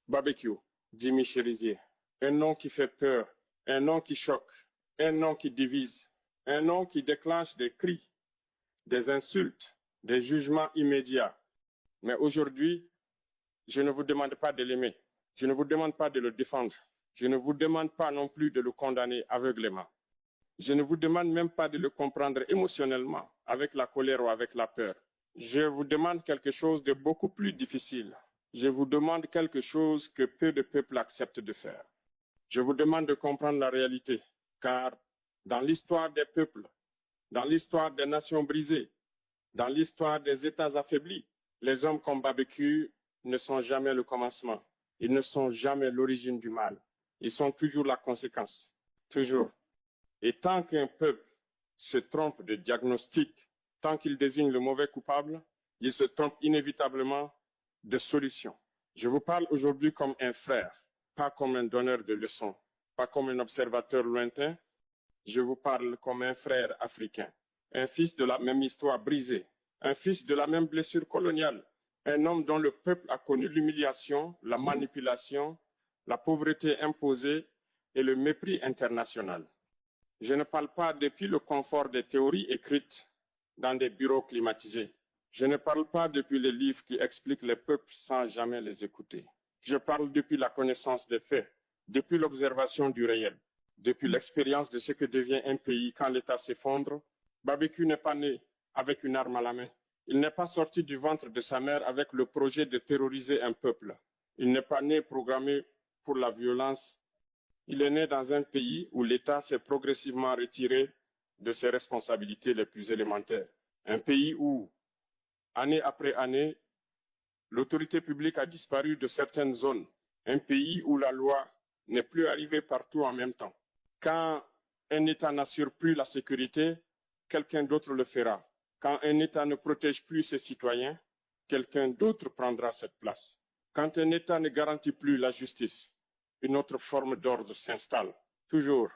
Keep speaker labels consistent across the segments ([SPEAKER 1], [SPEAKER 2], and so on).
[SPEAKER 1] Barbecue, Jimmy Cherizier. Un nom qui fait peur, un nom qui choque, un nom qui divise, un nom qui déclenche des cris, des insultes, des jugements immédiats. Mais aujourd'hui, je ne vous demande pas de l'aimer. Je ne vous demande pas de le défendre. Je ne vous demande pas non plus de le condamner aveuglément. Je ne vous demande même pas de le comprendre émotionnellement, avec la colère ou avec la peur. Je vous demande quelque chose de beaucoup plus difficile. Je vous demande quelque chose que peu de peuples acceptent de faire. Je vous demande de comprendre la réalité, car dans l'histoire des peuples, dans l'histoire des nations brisées, dans l'histoire des États affaiblis, les hommes comme Barbecue ne sont jamais le commencement. Ils ne sont jamais l'origine du mal. Ils sont toujours la conséquence. Toujours. Et tant qu'un peuple se trompe de diagnostic, tant qu'il désigne le mauvais coupable, il se trompe inévitablement de solution. Je vous parle aujourd'hui comme un frère, pas comme un donneur de leçons, pas comme un observateur lointain. Je vous parle comme un frère africain, un fils de la même histoire brisée, un fils de la même blessure coloniale, un homme dont le peuple a connu l'humiliation, la manipulation, la pauvreté imposée et le mépris international. Je ne parle pas depuis le confort des théories écrites dans des bureaux climatisés. Je ne parle pas depuis les livres qui expliquent les peuples sans jamais les écouter. Je parle depuis la connaissance des faits, depuis l'observation du réel, depuis l'expérience de ce que devient un pays quand l'État s'effondre. Barbecue n'est pas né avec une arme à la main. Il n'est pas sorti du ventre de sa mère avec le projet de terroriser un peuple. Il n'est pas né programmé pour la violence. Il est né dans un pays où l'État s'est progressivement retiré de ses responsabilités les plus élémentaires. Un pays où, année après année, l'autorité publique a disparu de certaines zones. Un pays où la loi n'est plus arrivée partout en même temps. Quand un État n'assure plus la sécurité, quelqu'un d'autre le fera. Quand un État ne protège plus ses citoyens, quelqu'un d'autre prendra cette place. Quand un État ne garantit plus la justice, une autre forme d'ordre s'installe. Toujours,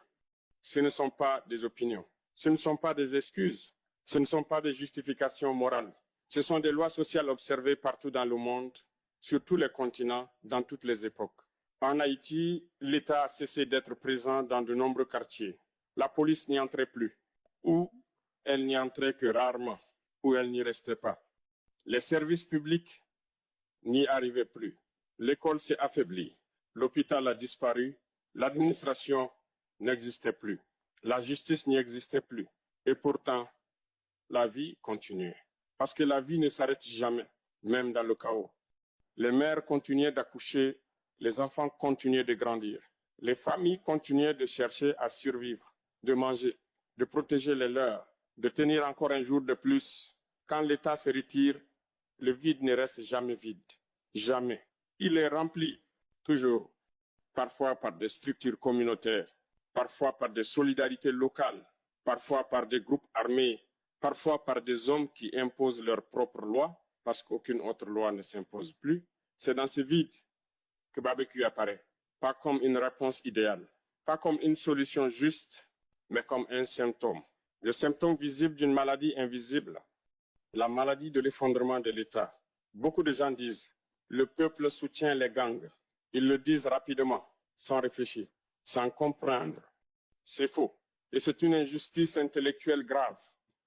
[SPEAKER 1] ce ne sont pas des opinions, ce ne sont pas des excuses, ce ne sont pas des justifications morales. Ce sont des lois sociales observées partout dans le monde, sur tous les continents, dans toutes les époques. En Haïti, l'État a cessé d'être présent dans de nombreux quartiers. La police n'y entrait plus, ou elle n'y entrait que rarement, ou elle n'y restait pas. Les services publics n'y arrivaient plus. L'école s'est affaiblie. L'hôpital a disparu. L'administration n'existait plus. La justice n'y existait plus. Et pourtant, la vie continuait. Parce que la vie ne s'arrête jamais, même dans le chaos. Les mères continuaient d'accoucher, les enfants continuaient de grandir. Les familles continuaient de chercher à survivre, de manger, de protéger les leurs, de tenir encore un jour de plus. Quand l'État se retire, le vide ne reste jamais vide. Jamais. Il est rempli, toujours, parfois par des structures communautaires, parfois par des solidarités locales, parfois par des groupes armés, parfois par des hommes qui imposent leurs propres lois, parce qu'aucune autre loi ne s'impose plus. C'est dans ce vide que Barbecue apparaît, pas comme une réponse idéale, pas comme une solution juste, mais comme un symptôme. Le symptôme visible d'une maladie invisible, la maladie de l'effondrement de l'État. Beaucoup de gens disent, le peuple soutient les gangs. Ils le disent rapidement, sans réfléchir, sans comprendre. C'est faux. Et c'est une injustice intellectuelle grave,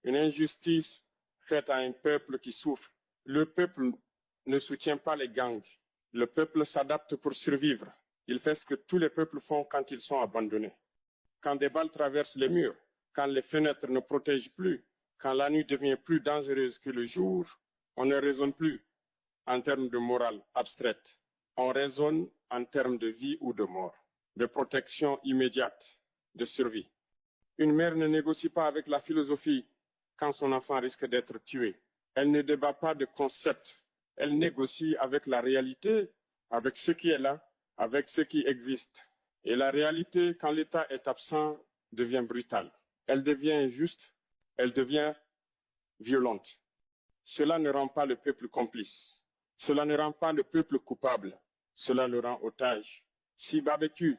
[SPEAKER 1] une injustice faite à un peuple qui souffre. Le peuple ne soutient pas les gangs. Le peuple s'adapte pour survivre. Il fait ce que tous les peuples font quand ils sont abandonnés. Quand des balles traversent les murs, quand les fenêtres ne protègent plus, quand la nuit devient plus dangereuse que le jour, on ne raisonne plus en termes de morale abstraite. On raisonne en termes de vie ou de mort, de protection immédiate, de survie. Une mère ne négocie pas avec la philosophie quand son enfant risque d'être tué. Elle ne débat pas de concepts. Elle négocie avec la réalité, avec ce qui est là, avec ce qui existe. Et la réalité, quand l'État est absent, devient brutale. Elle devient injuste, elle devient violente. Cela ne rend pas le peuple complice. Cela ne rend pas le peuple coupable. Cela le rend otage. Si Barbecue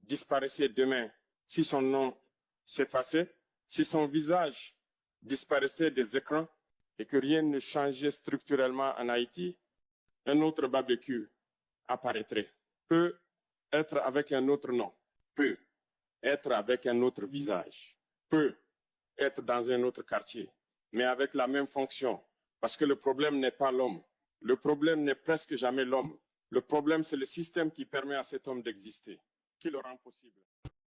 [SPEAKER 1] disparaissait demain, si son nom s'effaçait, si son visage disparaissait des écrans et que rien ne changeait structurellement en Haïti, un autre Barbecue apparaîtrait, peut être avec un autre nom, peut être avec un autre visage, peut être dans un autre quartier, mais avec la même fonction. Parce que le problème n'est pas l'homme. Le problème n'est presque jamais l'homme. Le problème, c'est le système qui permet à cet homme d'exister, qui le rend possible.